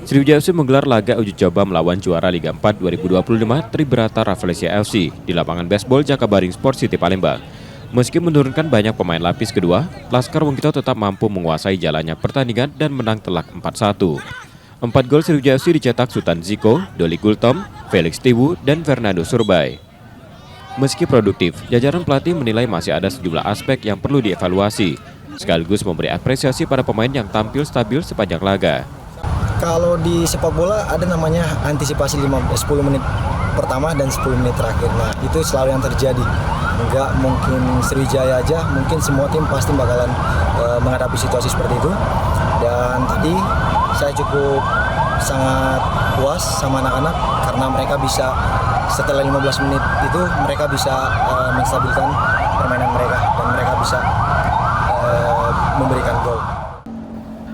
Sriwijaya FC menggelar laga uji coba melawan juara Liga 4 2025 Tribrata Rafflesia FC di lapangan baseball Jakabaring Sport City Palembang. Meski menurunkan banyak pemain lapis kedua, Laskar Wongkito tetap mampu menguasai jalannya pertandingan dan menang telak 4-1. 4 gol Sriwijaya FC dicetak Sultan Ziko, Doli Gultom, Felix Tiwu, dan Fernando Surbai. Meski produktif, jajaran pelatih menilai masih ada sejumlah aspek yang perlu dievaluasi, sekaligus memberi apresiasi pada pemain yang tampil stabil sepanjang laga. Kalau di sepak bola ada namanya antisipasi 10 menit pertama dan 10 menit terakhir. Nah, itu selalu yang terjadi. Enggak mungkin Sriwijaya aja, mungkin semua tim pasti bakalan menghadapi situasi seperti itu. Dan tadi saya cukup sangat puas sama anak-anak karena mereka bisa setelah 15 menit itu mereka bisa menstabilkan permainan mereka dan mereka bisa memberikan gol.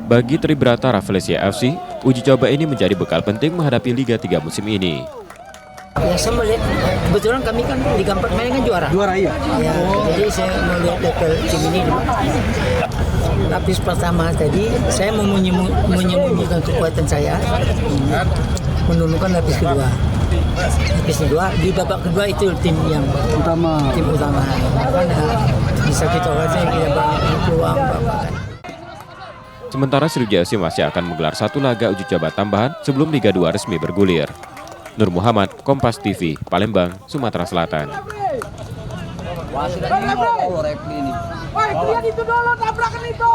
Bagi Tribrata Rafflesia FC, uji coba ini menjadi bekal penting menghadapi Liga 3 musim ini. Ya, saya melihat kebetulan kami kan Liga 4 kemarin kan juara. Juara iya. Ya, jadi saya melihat level tim ini. Lapis pertama tadi saya mau menyembunyikan kekuatan saya, menurunkan lapis kedua. Lapis kedua di babak kedua itu tim yang utama. Kan bisa kita lihat dia peluang babak. Sementara Sriwijaya FC masih akan menggelar satu laga uji coba tambahan sebelum Liga 2 resmi bergulir. Nur Muhammad, Kompas TV, Palembang, Sumatera Selatan. Wah, itu dulu tabrakan itu.